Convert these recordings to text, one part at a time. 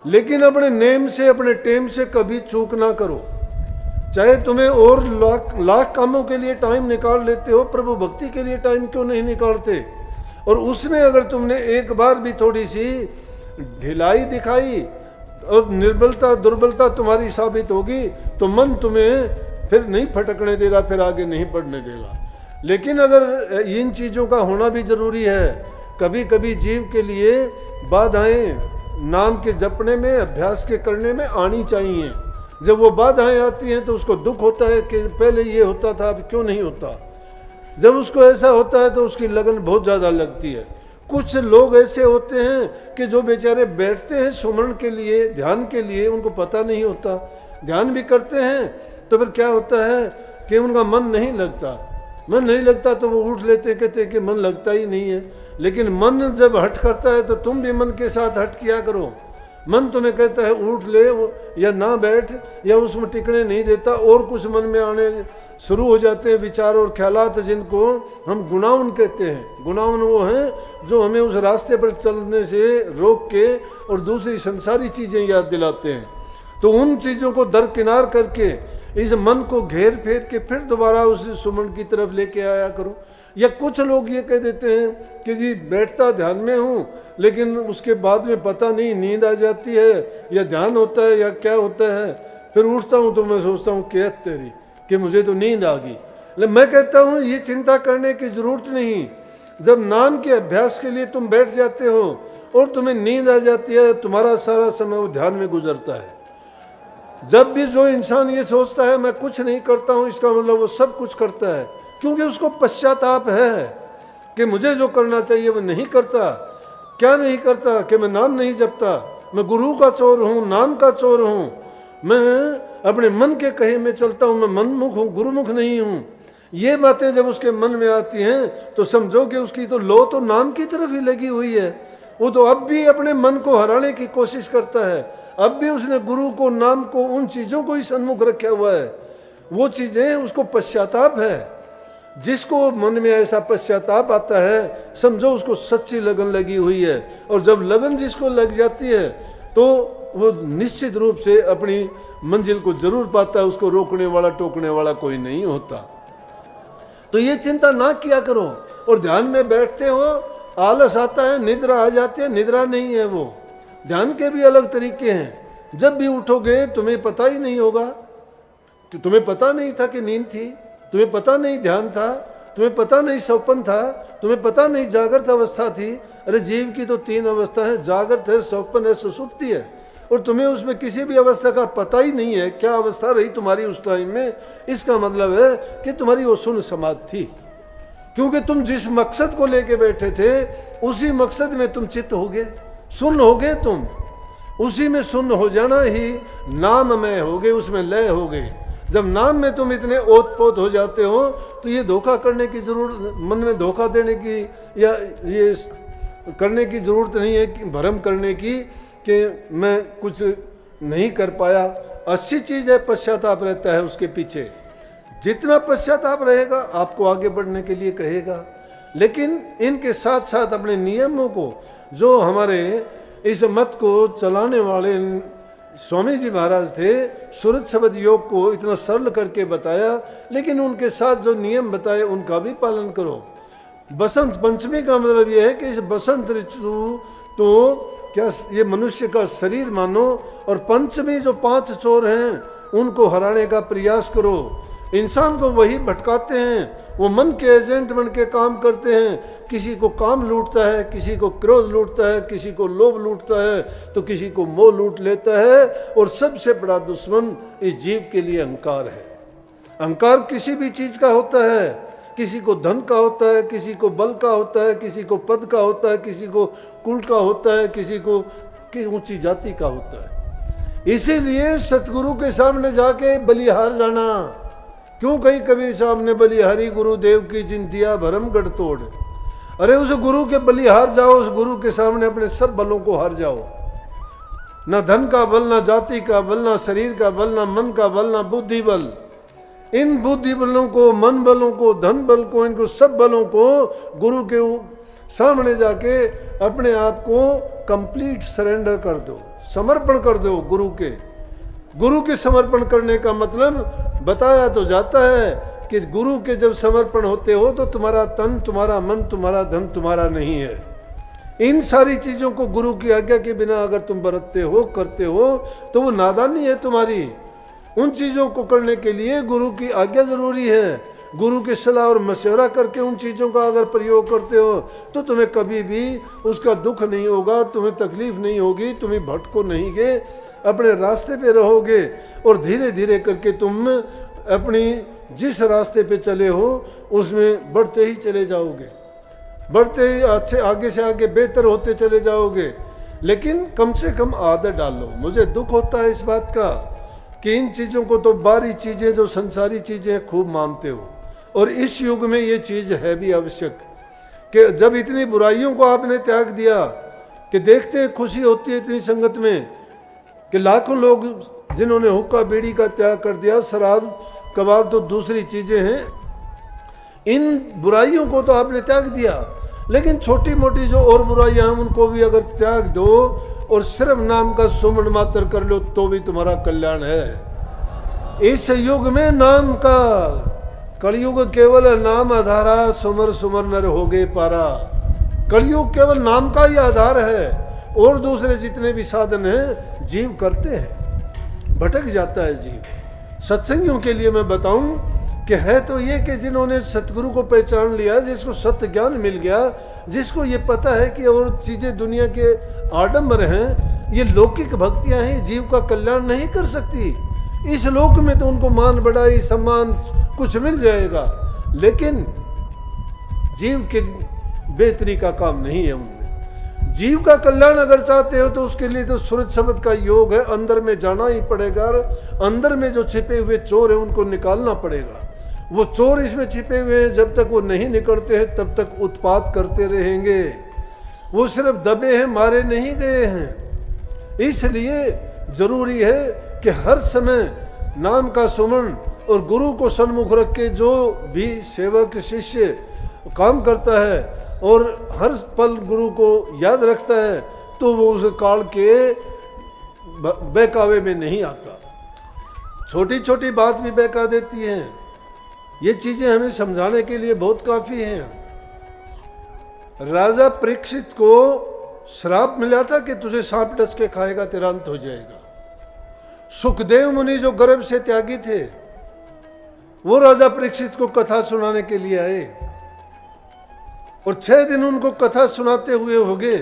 लेकिन अपने नेम से, अपने टेम से कभी चूक ना करो। चाहे तुम्हें और लाख कामों के लिए टाइम निकाल लेते हो, प्रभु भक्ति के लिए टाइम क्यों नहीं निकालते? और उसमें अगर तुमने एक बार भी थोड़ी सी ढिलाई दिखाई और निर्बलता दुर्बलता तुम्हारी साबित होगी तो मन तुम्हें फिर नहीं फटकने देगा, फिर आगे नहीं बढ़ने देगा। लेकिन अगर इन चीज़ों का होना भी जरूरी है। कभी कभी जीव के लिए बाधाएं नाम के जपने में, अभ्यास के करने में आनी चाहिए। जब वो बाधाएं आती हैं तो उसको दुख होता है कि पहले ये होता था अब क्यों नहीं होता। जब उसको ऐसा होता है तो उसकी लगन बहुत ज़्यादा लगती है। कुछ लोग ऐसे होते हैं कि जो बेचारे बैठते हैं सुमरण के लिए, ध्यान के लिए, उनको पता नहीं होता। ध्यान भी करते हैं तो फिर क्या होता है कि उनका मन नहीं लगता। मन नहीं लगता तो वो उठ लेते, कहते हैं कि मन लगता ही नहीं है। लेकिन मन जब हट करता है तो तुम भी मन के साथ हट किया करो। मन तुम्हें कहता है उठ ले या ना बैठ, या उसमें टिकने नहीं देता, और कुछ मन में आने शुरू हो जाते हैं विचार और ख्यालात, जिनको हम गुनाउन कहते हैं। गुनाउन वो हैं जो हमें उस रास्ते पर चलने से रोक के और दूसरी संसारी चीज़ें याद दिलाते हैं। तो उन चीज़ों को दरकिनार करके इस मन को घेर फेर के फिर दोबारा उस सुमन की तरफ लेके आया करो। या कुछ लोग ये कह देते हैं कि जी बैठता ध्यान में हूँ, लेकिन उसके बाद में पता नहीं नींद आ जाती है या ध्यान होता है या क्या होता है, फिर उठता हूँ तो मैं सोचता हूँ क्या तेरी कि मुझे तो नींद आ गई। मैं कहता हूँ ये चिंता करने की ज़रूरत नहीं। जब नाम के अभ्यास के लिए तुम बैठ जाते हो और तुम्हें नींद आ जाती है, तुम्हारा सारा समय वो ध्यान में गुजरता है। जब भी जो इंसान ये सोचता है मैं कुछ नहीं करता हूँ, इसका मतलब वो सब कुछ करता है, क्योंकि उसको पश्चाताप है कि मुझे जो करना चाहिए वो नहीं करता। क्या नहीं करता कि मैं नाम नहीं जपता, मैं गुरु का चोर हूँ, नाम का चोर हूँ, मैं अपने मन के कहे में चलता हूँ, मैं मनमुख हूँ, गुरुमुख नहीं हूँ। ये बातें जब उसके मन में आती हैं तो समझो कि उसकी तो लो तो नाम की तरफ ही लगी हुई है। वो तो अब भी अपने मन को हराने की कोशिश करता है। अब भी उसने गुरु को, नाम को, उन चीज़ों को ही सन्मुख रखा हुआ है। वो चीज़ें उसको पश्चाताप है। जिसको मन में ऐसा पश्चाताप आता है समझो उसको सच्ची लगन लगी हुई है। और जब लगन जिसको लग जाती है तो वो निश्चित रूप से अपनी मंजिल को जरूर पाता है। उसको रोकने वाला टोकने वाला कोई नहीं होता। तो ये चिंता ना किया करो। और ध्यान में बैठते हो, आलस आता है, निद्रा आ जाती है, निद्रा नहीं है वो। ध्यान के भी अलग तरीके हैं। जब भी उठोगे तुम्हें पता ही नहीं होगा कि तुम्हें पता नहीं था कि नींद थी, तुम्हें पता नहीं ध्यान था, तुम्हें पता नहीं स्वप्न था, तुम्हें पता नहीं जागृत अवस्था थी। अरे जीव की तो 3 अवस्था है, जागृत है, स्वप्न है, सुषुप्ति है। और तुम्हें उसमें किसी भी अवस्था का पता ही नहीं है क्या अवस्था रही तुम्हारी उस टाइम में। इसका मतलब है कि तुम्हारी वो शून्य समाधि थी, क्योंकि तुम जिस मकसद को लेके बैठे थे उसी मकसद में तुम चित्त हो गए, शून्य हो गए। तुम उसी में शून्य हो जाना ही नाममय हो गए, उसमें लय हो गए। जब नाम में तुम इतने ओतपोत हो जाते हो तो ये धोखा करने की जरूरत, मन में धोखा देने की या ये करने की जरूरत नहीं है कि भ्रम करने की कि मैं कुछ नहीं कर पाया। अच्छी चीज़ है, पश्चाताप रहता है उसके पीछे। जितना पश्चाताप रहेगा आपको आगे बढ़ने के लिए कहेगा। लेकिन इनके साथ साथ अपने नियमों को, जो हमारे इस मत को चलाने वाले स्वामी जी महाराज थे, सूरज शब्द योग को इतना सरल करके बताया, लेकिन उनके साथ जो नियम बताए उनका भी पालन करो। बसंत पंचमी का मतलब यह है कि इस बसंत ऋतु तो क्या ये मनुष्य का शरीर मानो, और पंचमी जो 5 चोर हैं उनको हराने का प्रयास करो। इंसान को वही भटकाते हैं, वो मन के एजेंट बन के काम करते हैं। किसी को काम लूटता है, किसी को क्रोध लूटता है, किसी को लोभ लूटता है, तो किसी को मोह लूट लेता है। और सबसे बड़ा दुश्मन इस जीव के लिए अहंकार है। अहंकार किसी भी चीज़ का होता है, किसी को धन का होता है, किसी को बल का होता है, किसी को पद का होता है, किसी को कुल का होता है, किसी को ऊंची जाति का होता है। इसीलिए सतगुरु के सामने जाके बलिहार जाना। क्यों कहीं कभी सामने बलिहारी गुरुदेव की जिन दिया भरम गढ़ तोड़। अरे उस गुरु के बलिहार जाओ, उस गुरु के सामने अपने सब बलों को हार जाओ। ना धन का बल, ना जाति का बल, ना शरीर का बल, ना मन का बल, ना बुद्धि बल। इन बुद्धि बलों को, मन बलों को, धन बल को, इनको सब बलों को गुरु के सामने जाके अपने आप को कंप्लीट सरेंडर कर दो, समर्पण कर दो गुरु के। गुरु के समर्पण करने का मतलब बताया तो जाता है कि गुरु के जब समर्पण होते हो तो तुम्हारा तन, तुम्हारा मन, तुम्हारा धन तुम्हारा नहीं है। इन सारी चीजों को गुरु की आज्ञा के बिना अगर तुम बरतते हो, करते हो, तो वो नादानी है तुम्हारी। उन चीजों को करने के लिए गुरु की आज्ञा जरूरी है। गुरु की सलाह और मशवरा करके उन चीज़ों का अगर प्रयोग करते हो तो तुम्हें कभी भी उसका दुख नहीं होगा, तुम्हें तकलीफ नहीं होगी, तुम्हें भटको नहीं गे, अपने रास्ते पे रहोगे और धीरे धीरे करके तुम अपनी जिस रास्ते पे चले हो उसमें बढ़ते ही चले जाओगे, बढ़ते ही अच्छे आगे से आगे बेहतर होते चले जाओगे। लेकिन कम से कम आदत डालो। मुझे दुख होता है इस बात का कि इन चीज़ों को तो बाहरी चीज़ें जो संसारी चीज़ें खूब मानते हो, और इस युग में ये चीज़ है भी आवश्यक कि जब इतनी बुराइयों को आपने त्याग दिया कि देखते हैं खुशी होती है इतनी संगत में कि लाखों लोग जिन्होंने हुक्का बीड़ी का त्याग कर दिया, शराब कबाब तो दूसरी चीज़ें हैं, इन बुराइयों को तो आपने त्याग दिया, लेकिन छोटी मोटी जो और बुराइयां हैं उनको भी अगर त्याग दो और सिर्फ नाम का सुमन मात्र कर लो तो भी तुम्हारा कल्याण है। इस युग में नाम का, कलयुग केवल नाम आधारा, सुमर सुमर नर हो गए पारा। कलयुग केवल नाम का ही आधार है, और दूसरे जितने भी साधन हैं जीव करते हैं, भटक जाता है जीव। सत्संगियों के लिए मैं बताऊं कि है तो ये कि जिन्होंने सतगुरु को पहचान लिया, जिसको सत्य ज्ञान मिल गया, जिसको ये पता है कि और चीज़ें दुनिया के आडंबर हैं, ये लौकिक भक्तियां हैं, जीव का कल्याण नहीं कर सकती। इस लोक में तो उनको मान बढ़ाई सम्मान कुछ मिल जाएगा, लेकिन जीव के बेहतरी का काम नहीं है उनमें। जीव का कल्याण अगर चाहते हो तो उसके लिए तो सूरज शब्द का योग है, अंदर में जाना ही पड़ेगा। अंदर में जो छिपे हुए चोर हैं उनको निकालना पड़ेगा। वो चोर इसमें छिपे हुए हैं, जब तक वो नहीं निकलते हैं तब तक उत्पात करते रहेंगे। वो सिर्फ दबे हैं, मारे नहीं गए हैं। इसलिए जरूरी है कि हर समय नाम का सुमन और गुरु को सन्मुख रख के जो भी सेवक शिष्य काम करता है और हर पल गुरु को याद रखता है तो वो उस काल के बहकावे में नहीं आता। छोटी छोटी बात भी बहका देती हैं। ये चीजें हमें समझाने के लिए बहुत काफी हैं। राजा परीक्षित को श्राप मिला था कि तुझे सांप डस के खाएगा, तेरा अंत हो जाएगा। सुखदेव मुनि जो गर्भ से त्यागी थे, वो राजा परीक्षित को कथा सुनाने के लिए आए और 6 दिन उनको कथा सुनाते हुए हो गए,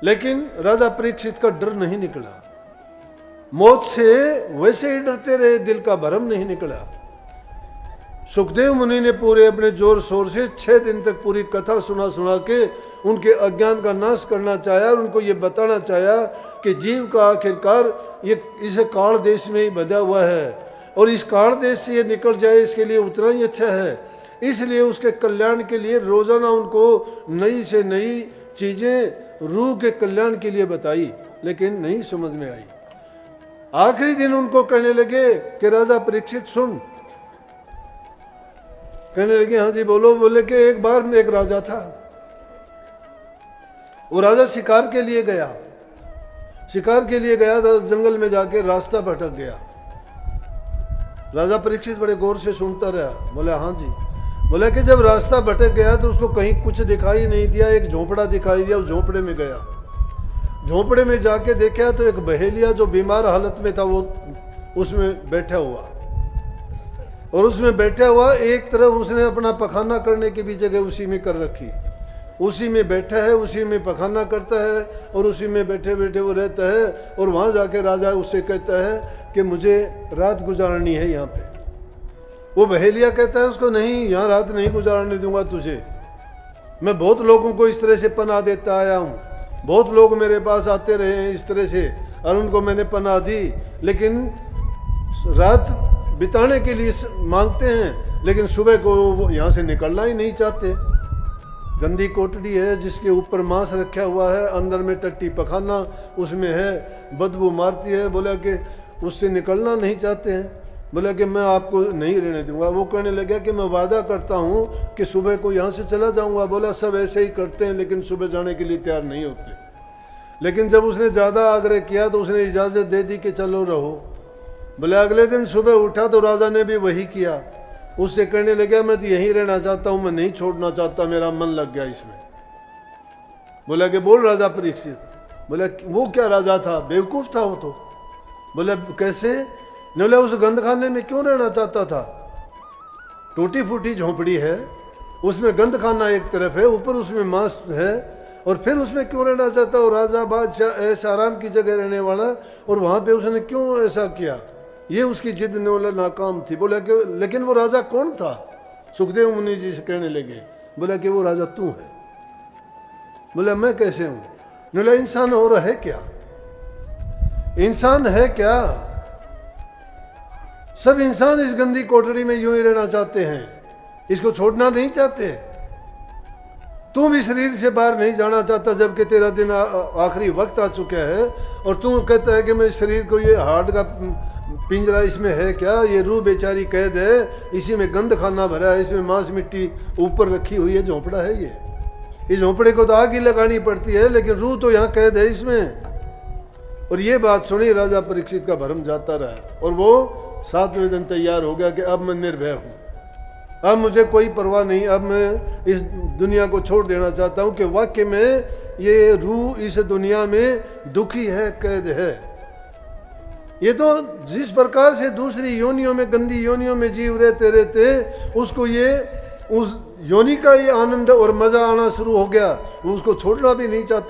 लेकिन राजा परीक्षित का डर नहीं निकला। मौत से वैसे ही डरते रहे, दिल का भरम नहीं निकला। सुखदेव मुनि ने पूरे अपने जोर शोर से 6 दिन तक पूरी कथा सुना सुना के उनके अज्ञान का नाश करना चाहा और उनको ये बताना चाहा कि जीव का आखिरकार ये इस काल देश में ही बंधा हुआ है और इस काल देश से ये निकल जाए इसके लिए उतना ही अच्छा है। इसलिए उसके कल्याण के लिए रोजाना उनको नई से नई चीजें रूह के कल्याण के लिए बताई, लेकिन नहीं समझ में आई। आखिरी दिन उनको कहने लगे कि राजा परीक्षित सुन। कहने लगे हाँ जी बोलो। बोले कि एक बार एक राजा था, वो राजा शिकार के लिए गया। शिकार के लिए गया तो जंगल में जाके रास्ता भटक गया। राजा परीक्षित बड़े गौर से सुनता रहा। बोला हाँ जी। बोला कि जब रास्ता भटक गया तो उसको कहीं कुछ दिखाई नहीं दिया, एक झोंपड़ा दिखाई दिया, उस झोंपड़े में गया। झोंपड़े में जाके देखा तो एक बहेलिया जो बीमार हालत में था वो उसमें बैठा हुआ, और उसमें बैठा हुआ एक तरफ उसने अपना पखाना करने की भी जगह उसी में कर रखी। उसी में बैठा है, उसी में पखाना करता है और उसी में बैठे बैठे वो रहता है। और वहाँ जाके राजा उससे कहता है कि मुझे रात गुजारनी है यहाँ पे। वो बहेलिया कहता है उसको नहीं, यहाँ रात नहीं गुजारने दूंगा तुझे। मैं बहुत लोगों को इस तरह से पनाह देता आया हूँ, बहुत लोग मेरे पास आते रहे हैं इस तरह से और उनको मैंने पनाह दी, लेकिन रात बिताने के लिए मांगते हैं लेकिन सुबह को वो यहाँ से निकलना ही नहीं चाहते। गंदी कोटड़ी है जिसके ऊपर मांस रखा हुआ है, अंदर में टट्टी पखाना उसमें है, बदबू मारती है। बोला कि उससे निकलना नहीं चाहते हैं। बोला कि मैं आपको नहीं रहने दूंगा। वो कहने लगा कि मैं वादा करता हूँ कि सुबह को यहाँ से चला जाऊँगा। बोला सब ऐसे ही करते हैं लेकिन सुबह जाने के लिए तैयार नहीं होते। लेकिन जब उसने ज़्यादा आग्रह किया तो उसने इजाज़त दे दी कि चलो रहो। बोले अगले दिन सुबह उठा तो राजा ने भी वही किया, उससे कहने लगा मैं तो यहीं रहना चाहता हूँ, मैं नहीं छोड़ना चाहता, मेरा मन लग गया इसमें। बोला कि बोल राजा परीक्षित। बोला वो क्या राजा था, बेवकूफ़ था वो तो। बोला कैसे? ने बोला उस गंदखाने में क्यों रहना चाहता था? टूटी फूटी झोंपड़ी है, उसमें गंदखाना एक तरफ है, ऊपर उसमें मांस है, और फिर उसमें क्यों रहना चाहता? और राजा बादशाह ऐसा आराम की जगह रहने वाला, और वहाँ पे उसने क्यों ऐसा किया? ये उसकी जिद ने बोला नाकाम थी। बोला कि लेकिन वो राजा कौन था? सुखदेव मुनि जी से कहने लगे। बोला कि वो राजा तू है। बोला मैं कैसे हूँ? बोला इंसान और है क्या? इंसान है क्या? सब इंसान इस गंदी कोठरी में यूं ही रहना चाहते हैं, इसको छोड़ना नहीं चाहते। तू भी शरीर से बाहर नहीं जाना चाहता, जबकि तेरा दिन आखिरी वक्त आ चुका है, और तू कहता है कि मैं शरीर को, ये हार्ट का पिंजरा इसमें है क्या? ये रूह बेचारी कैद है, इसी में गंद खाना भरा है, इसमें मांस मिट्टी ऊपर रखी हुई है, झोंपड़ा है ये। इस झोंपड़े को तो आग ही लगानी पड़ती है, लेकिन रूह तो यहाँ कैद है इसमें। और ये बात सुनी राजा परीक्षित का भरम जाता रहा, और वो 7वें दिन तैयार हो गया कि अब मैं निर्भय हूँ, अब मुझे कोई परवाह नहीं, अब मैं इस दुनिया को छोड़ देना चाहता हूँ कि वाकई में ये रूह इस दुनिया में दुखी है, कैद है। ये तो जिस प्रकार से दूसरी योनियों में, गंदी योनियों में जीव रहते रहते उसको ये उस योनि का ये आनंद और मजा आना शुरू हो गया, वो उसको छोड़ना भी नहीं चाहता।